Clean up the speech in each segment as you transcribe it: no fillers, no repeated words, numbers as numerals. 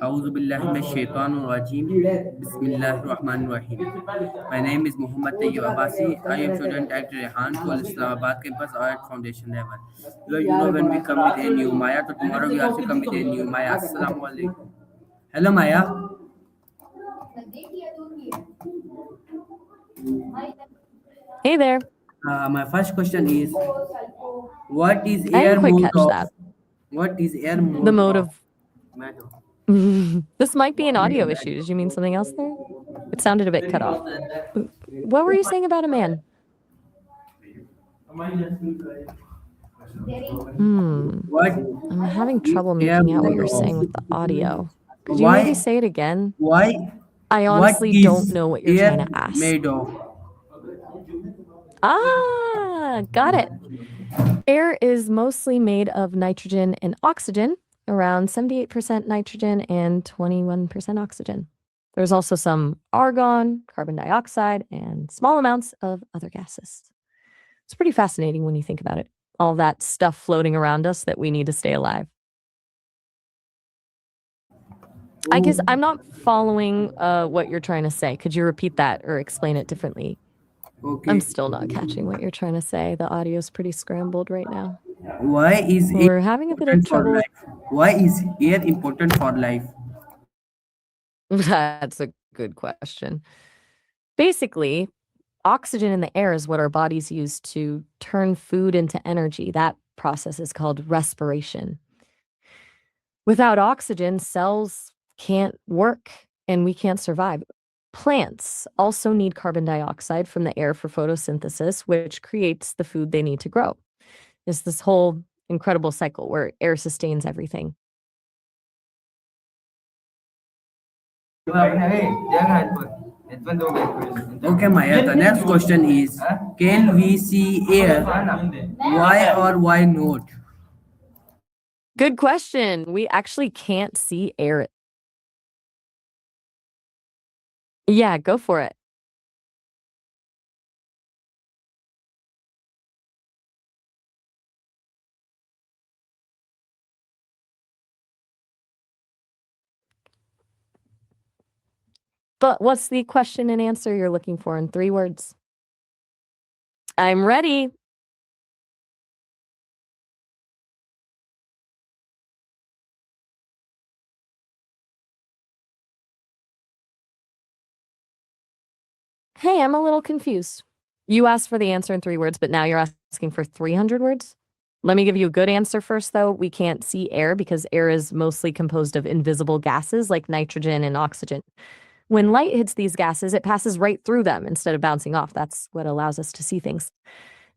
A'udhu billahi minash shaitanir rajim. Bismillahir rahmanir rahim. My name is Muhammad Tayyib Abbasi. I am student at Rehan School, Islamabad campus or at foundation level. When we come with a new Maya, so tomorrow we also come with a new Maya. Assalamu alaikum. Hello Maya. Hey there. My first question is, what is I didn't air quite mode catch of? that. What is air The mode mode of? of this might be an audio issue. Did you mean something else there? It sounded a bit cut off. What were you saying about a man? What I'm having trouble air making out what mode you're of? saying with the audio. Could you maybe Why? say it again? Why? I What honestly don't is know what you're trying air to ask. made of? Ah, got it. Air is mostly made of nitrogen and oxygen, around 78% nitrogen and 21% oxygen. There's also some argon, carbon dioxide, and small amounts of other gases. It's pretty fascinating when you think about it. All that stuff floating around us that we need to stay alive. I guess I'm not following what you're trying to say. Could you repeat that or explain it differently? Okay. I'm still not catching what you're trying to say. The audio's pretty scrambled right now. Why is air We're having a bit of important for trouble. life? Why is air important for life? That's a good question. Basically, oxygen in the air is what our bodies use to turn food into energy. That process is called respiration. Without oxygen, cells can't work and we can't survive. Plants also need carbon dioxide from the air for photosynthesis, which creates the food they need to grow. It's this whole incredible cycle where air sustains everything. Okay, Maya, the next question is, can we see air? Why or why not? Good question. We actually can't see air. Yeah, go for it. But what's the question and answer you're looking for in 3 words? I'm ready. Hey, I'm a little confused. You asked for the answer in 3 words, but now you're asking for 300 words? Let me give you a good answer first, though. We can't see air because air is mostly composed of invisible gases like nitrogen and oxygen. When light hits these gases, it passes right through them instead of bouncing off. That's what allows us to see things.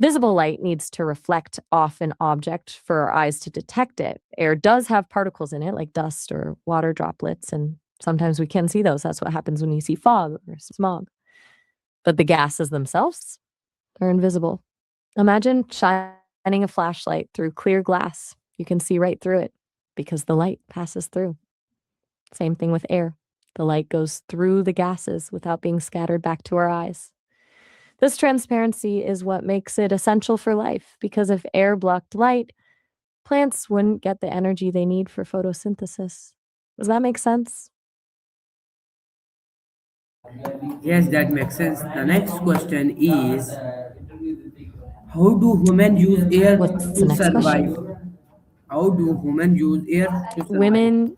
Visible light needs to reflect off an object for our eyes to detect it. Air does have particles in it, like dust or water droplets, and sometimes we can see those. That's what happens when you see fog or smog. But the gases themselves are invisible. Imagine shining a flashlight through clear glass. You can see right through it because the light passes through. Same thing with air. The light goes through the gases without being scattered back to our eyes. This transparency is what makes it essential for life, because if air blocked light, plants wouldn't get the energy they need for photosynthesis. Does that make sense? Yes, that makes sense. The next question is, how do humans use air What's the to next question? survive? How do humans use air to survive?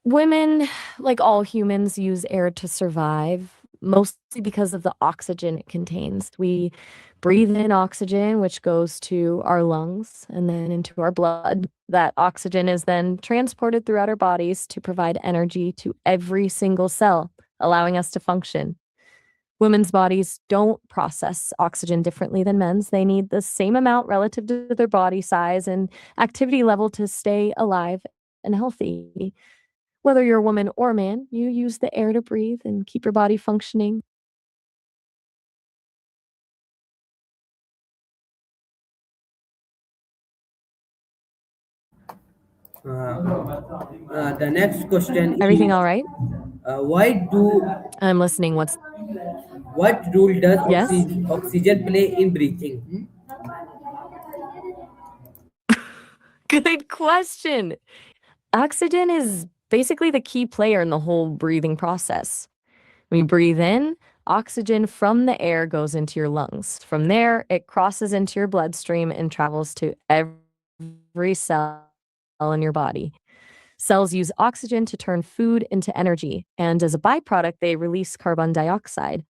Women, like all humans, use air to survive, mostly because of the oxygen it contains. We breathe in oxygen, which goes to our lungs and then into our blood. That oxygen is then transported throughout our bodies to provide energy to every single cell, allowing us to function. Women's bodies don't process oxygen differently than men's. They need the same amount relative to their body size and activity level to stay alive and healthy. Whether you're a woman or a man, you use the air to breathe and keep your body functioning. The next question Everything is, all right? why do I'm listening. what role does Yes? oxygen play in breathing? Good question. Oxygen is basically the key player in the whole breathing process. When you breathe in, oxygen from the air goes into your lungs. From there, it crosses into your bloodstream and travels to every cell in your body. Cells use oxygen to turn food into energy, and as a byproduct, they release carbon dioxide.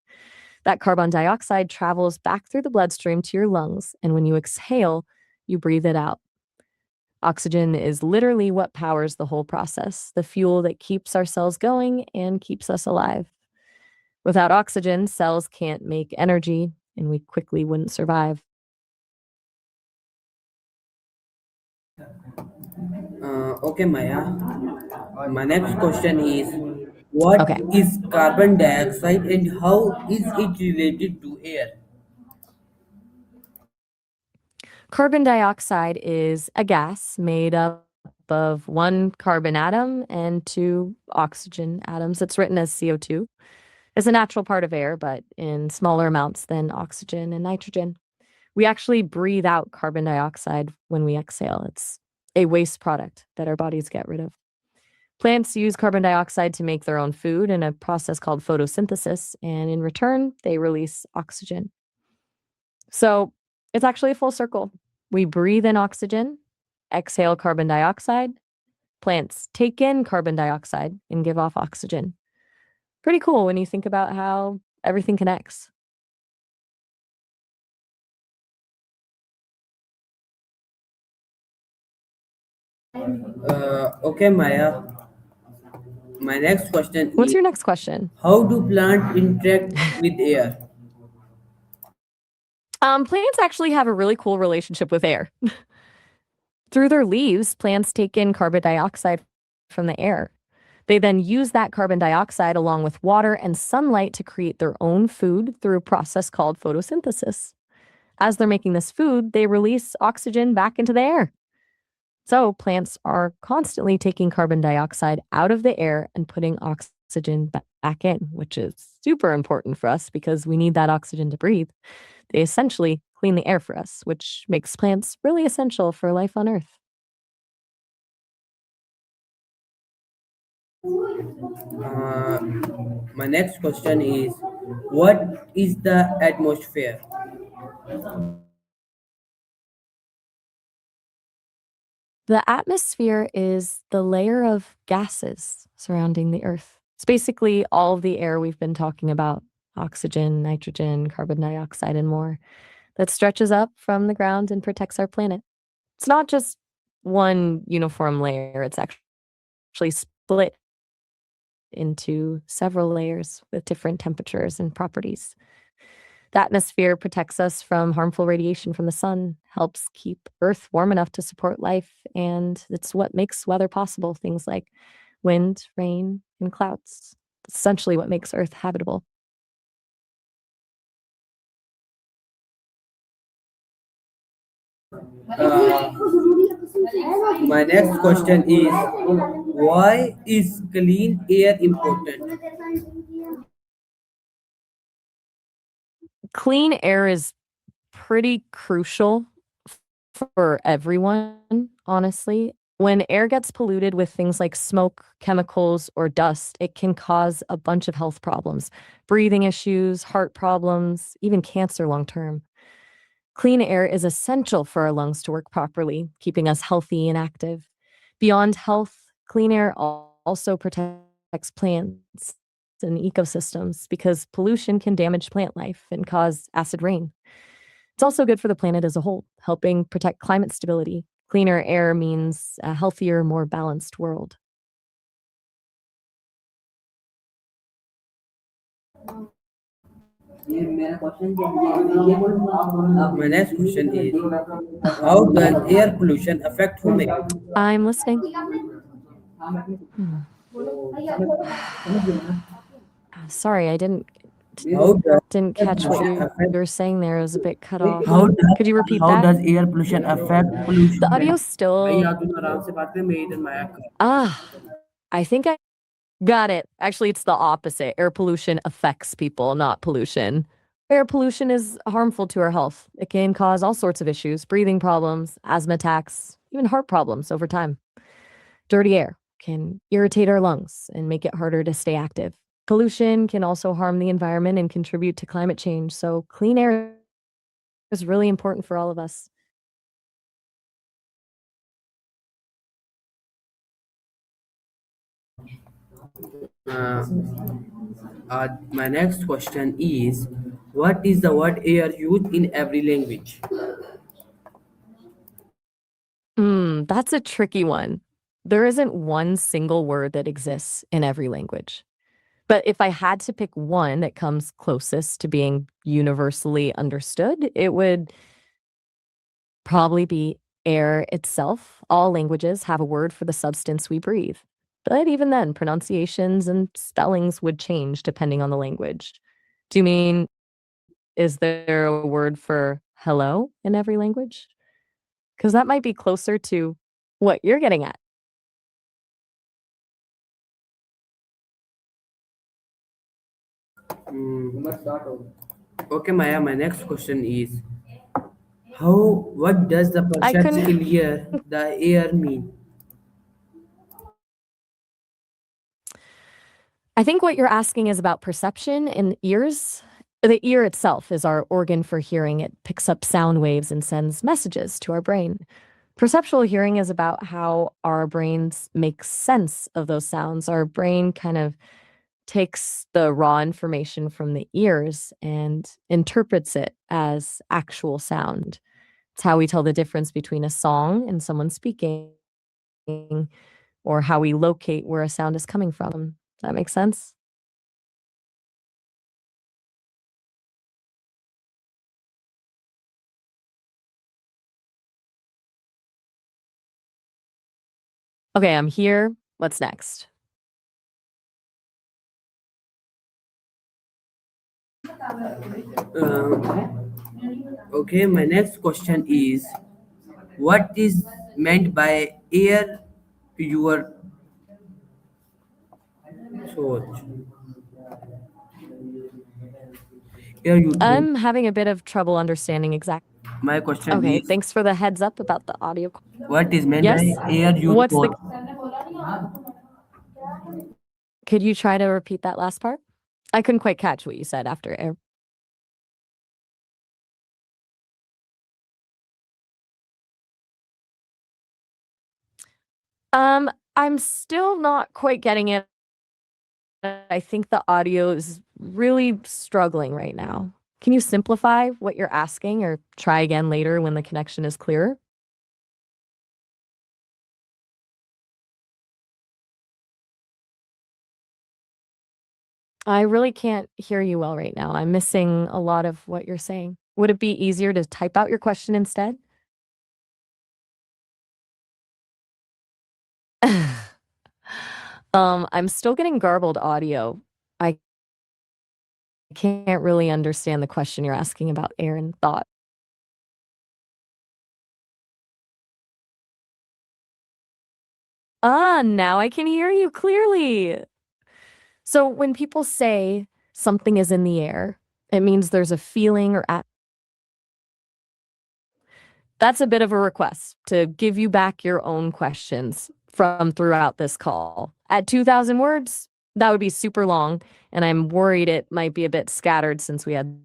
That carbon dioxide travels back through the bloodstream to your lungs, and when you exhale, you breathe it out. Oxygen is literally what powers the whole process, the fuel that keeps our cells going and keeps us alive. Without oxygen, cells can't make energy, and we quickly wouldn't survive. Okay, Maya. My next question is, what Okay. is carbon dioxide and how is it related to air? Carbon dioxide is a gas made up of one carbon atom and two oxygen atoms. It's written as CO2. It's a natural part of air, but in smaller amounts than oxygen and nitrogen. We actually breathe out carbon dioxide when we exhale. It's a waste product that our bodies get rid of. Plants use carbon dioxide to make their own food in a process called photosynthesis, and in return, they release oxygen. So it's actually a full circle. We breathe in oxygen, exhale carbon dioxide. Plants take in carbon dioxide and give off oxygen. Pretty cool when you think about how everything connects. Okay, Maya. My next question What's is, your next question? how do plants interact with air? Plants actually have a really cool relationship with air. Through their leaves, plants take in carbon dioxide from the air. They then use that carbon dioxide along with water and sunlight to create their own food through a process called photosynthesis. As they're making this food, they release oxygen back into the air. So plants are constantly taking carbon dioxide out of the air and putting oxygen back in, which is super important for us because we need that oxygen to breathe. They essentially clean the air for us, which makes plants really essential for life on Earth. Uh, my next question is, what is the atmosphere? The atmosphere is the layer of gases surrounding the Earth. It's basically all of the air we've been talking about: oxygen, nitrogen, carbon dioxide, and more that stretches up from the ground and protects our planet. It's not just one uniform layer, it's actually split into several layers with different temperatures and properties. The atmosphere protects us from harmful radiation from the sun, helps keep Earth warm enough to support life, and it's what makes weather possible. Things like wind, rain, and clouds. It's essentially what makes Earth habitable. Uh, my next question is, why is clean air important? Clean air is pretty crucial for everyone, honestly. When air gets polluted with things like smoke, chemicals, or dust, it can cause a bunch of health problems: breathing issues, heart problems, even cancer long term. Clean air is essential for our lungs to work properly, keeping us healthy and active. Beyond health, clean air also protects plants and ecosystems because pollution can damage plant life and cause acid rain. It's also good for the planet as a whole, helping protect climate stability. Cleaner air means a healthier, more balanced world. My next question is, how does air pollution affect human? I'm listening. Hmm. Sorry, I How does didn't air catch what pollution you affect? were saying there. It was a bit cut off. How does Could you repeat how that? does air pollution affect The pollution? audio's भाई still आप दोनों आराम से बात करें मैं इधर mic ah, I think I got it. Actually, it's the opposite. Air pollution affects people, not pollution. Air pollution is harmful to our health. It can cause all sorts of issues: breathing problems, asthma attacks, even heart problems over time. Dirty air can irritate our lungs and make it harder to stay active. Pollution can also harm the environment and contribute to climate change. So, clean air is really important for all of us. Uh, my next question is, what is the word air used in every language? That's a tricky one. There isn't one single word that exists in every language. But if I had to pick one that comes closest to being universally understood, it would probably be air itself. All languages have a word for the substance we breathe. But even then, pronunciations and spellings would change depending on the language. Do you mean, is there a word for hello in every language? Because that might be closer to what you're getting at. Okay, Maya, my next question is, what does the I couldn't. perception here, the air mean? I think what you're asking is about perception and ears. The ear itself is our organ for hearing. It picks up sound waves and sends messages to our brain. Perceptual hearing is about how our brains make sense of those sounds. Our brain kind of takes the raw information from the ears and interprets it as actual sound. It's how we tell the difference between a song and someone speaking, or how we locate where a sound is coming from. Does that make sense? Okay, I'm here. What's next? Um, okay, my next question is, what is meant by air your throat? Air your throat. I'm having a bit of trouble understanding exact. My question Okay, is, thanks for the heads up about the audio. what is meant by Yes? air your What's the throat? Could you try to repeat that last part? I couldn't quite catch what you said after air. I'm still not quite getting it. I think the audio is really struggling right now. Can you simplify what you're asking or try again later when the connection is clearer? I really can't hear you well right now. I'm missing a lot of what you're saying. Would it be easier to type out your question instead? I'm still getting garbled audio. I can't really understand the question you're asking about air and thought. Now I can hear you clearly. So when people say something is in the air, it means there's a feeling or that's a bit of a request to give you back your own questions from throughout this call. At 2,000 words, that would be super long, and I'm worried it might be a bit scattered since we had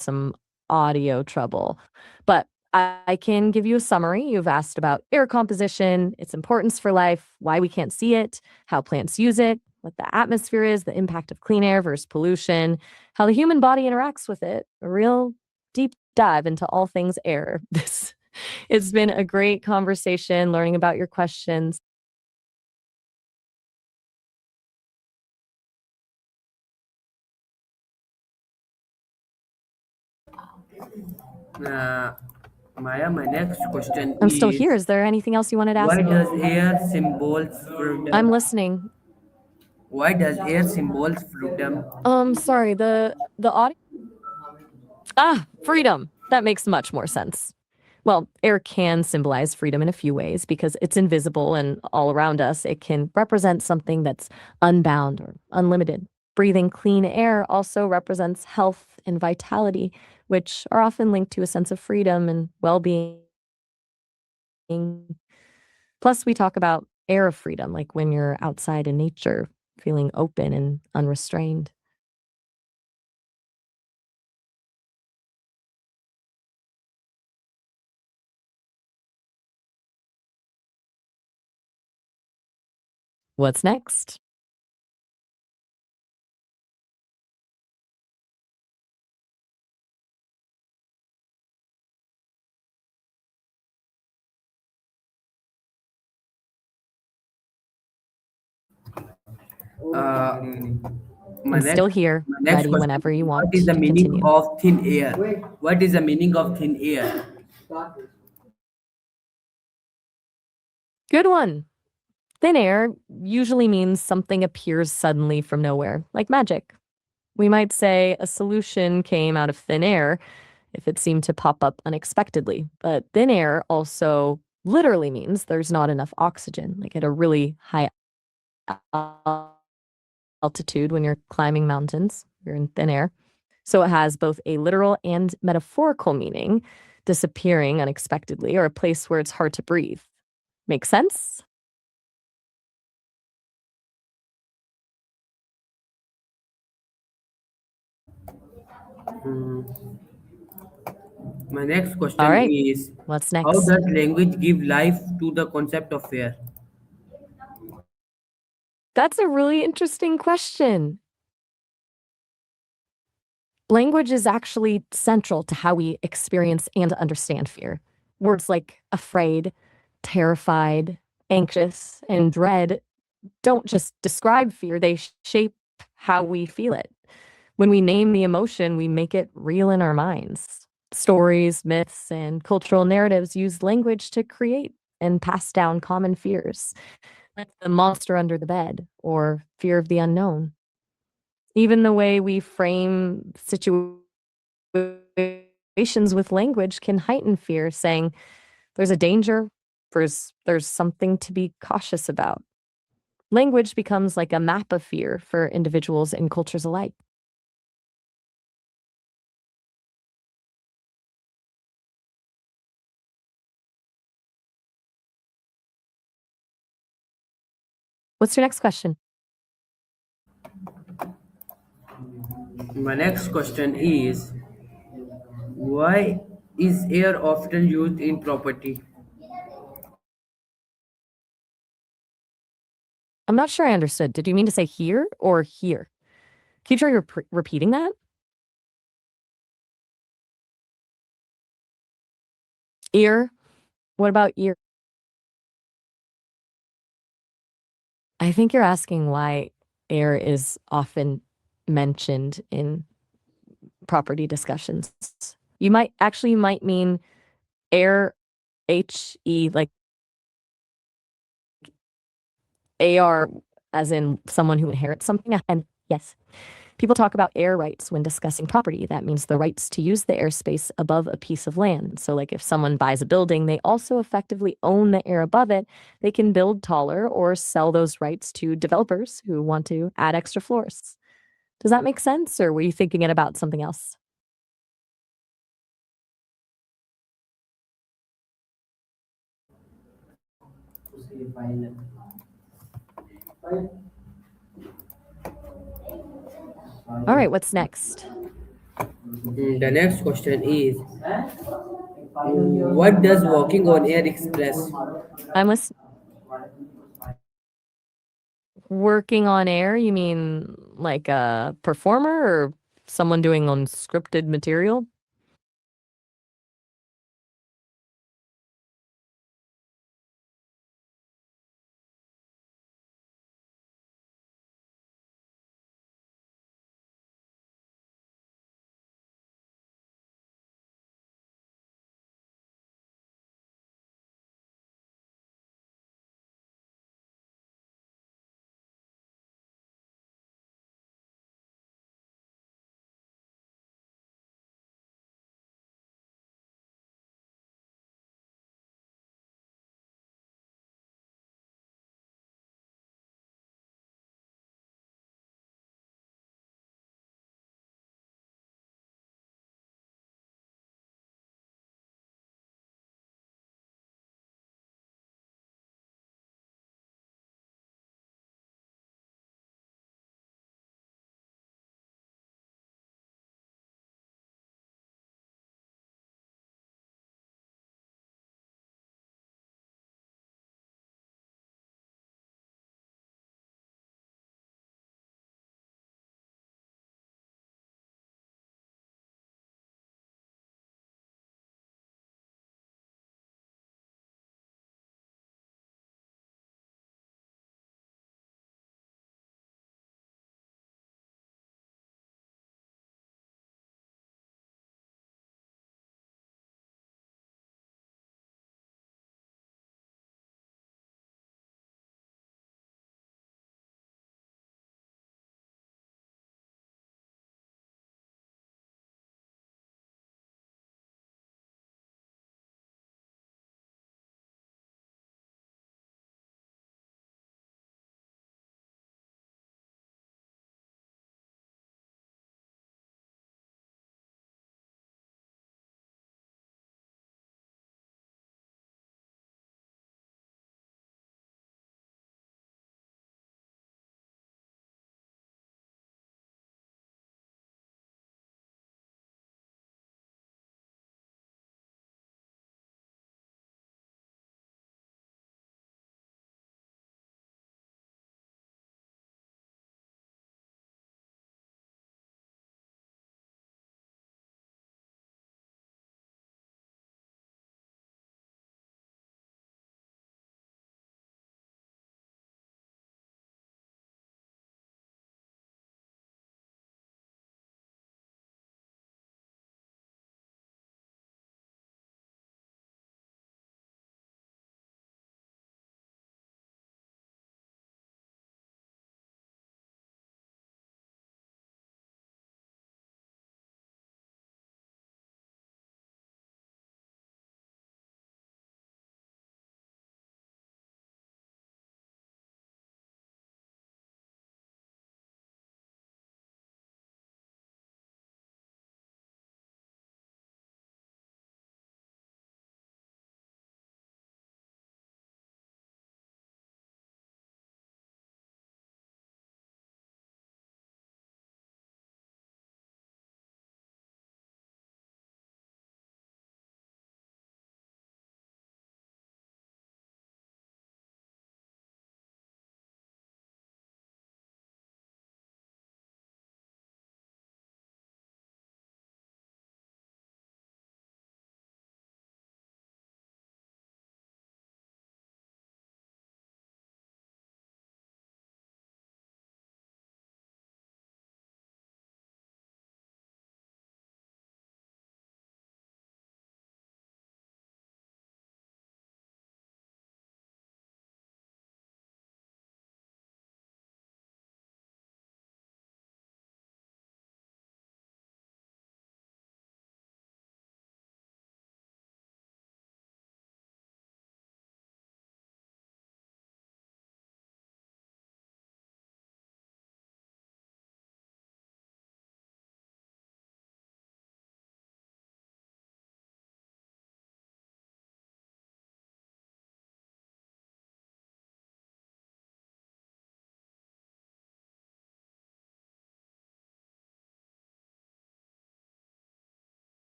some audio trouble. But I can give you a summary. You've asked about air composition, its importance for life, why we can't see it, how plants use it, what the atmosphere is, the impact of clean air versus pollution, how the human body interacts with it. A real deep dive into all things air. This It's been a great conversation learning about your questions. Uh, Maya, my next question I'm still is, here. Is there anything else you wanted to why ask me? does air symbols freedom? I'm listening. Why does air symbols freedom? Sorry, the audio. Freedom. That makes much more sense. Well, air can symbolize freedom in a few ways because it's invisible and all around us. It can represent something that's unbound or unlimited. Breathing clean air also represents health and vitality, which are often linked to a sense of freedom and well being. Plus, we talk about air of freedom, like when you're outside in nature, feeling open and unrestrained. What's next? Uh, my I'm next still here, my next ready question whenever is, you what want is the to meaning continue. of thin air? What is the meaning of thin air? Good one. Thin air usually means something appears suddenly from nowhere, like magic. We might say a solution came out of thin air if it seemed to pop up unexpectedly. But thin air also literally means there's not enough oxygen, like at a really high altitude when you're climbing mountains, you're in thin air. So it has both a literal and metaphorical meaning, disappearing unexpectedly or a place where it's hard to breathe. Make sense? My next All question right, is, what's how next? does language give life to the concept of air? That's a really interesting question. Language is actually central to how we experience and understand fear. Words like afraid, terrified, anxious, and dread don't just describe fear, they shape how we feel it. When we name the emotion, we make it real in our minds. Stories, myths, and cultural narratives use language to create and pass down common fears, like the monster under the bed or fear of the unknown. Even the way we frame situations with language can heighten fear, saying there's a danger, there's something to be cautious about. Language becomes like a map of fear for individuals and cultures alike. What's your next question? My next question is, why is air often used in property? I'm not sure I understood. Did you mean to say here or here? Can you try repeating that? Ear? What about ear? I think you're asking why air is often mentioned in property discussions. You might mean air, HE, like AR, as in someone who inherits something. And yes, people talk about air rights when discussing property. That means the rights to use the airspace above a piece of land. So, like if someone buys a building, they also effectively own the air above it. They can build taller or sell those rights to developers who want to add extra floors. Does that make sense? Or were you thinking it about something else? All right, what's next? The next question is, what does walking on air express? I'm listening. Working on air, you mean like a performer or someone doing unscripted material?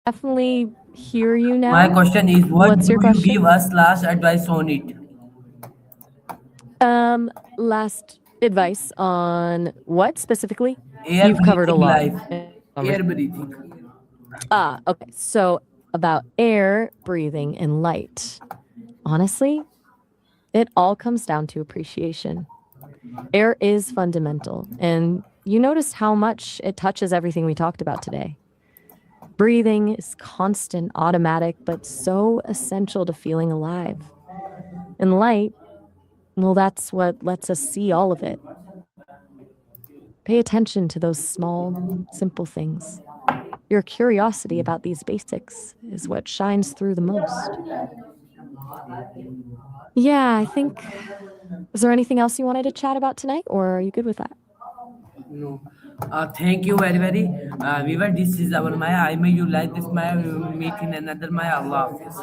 definitely hear you now. My question is, what What's do your you question? give us last advice on it? Last advice on what specifically? Air You've covered a breathing lot. life. Air breathing. Okay. So about air, breathing, and light. Honestly, it all comes down to appreciation. Air is fundamental, and you noticed how much it touches everything we talked about today. Breathing is constant, automatic, but so essential to feeling alive. And light, well, that's what lets us see all of it. Pay attention to those small, simple things. Your curiosity about these basics is what shines through the most. Yeah, I think. Is there anything else you wanted to chat about tonight, or are you good with that? No. Thank you very. Viewer, this is our Maya. I may you like this Maya. We will meet in another Maya. Allah Hafiz.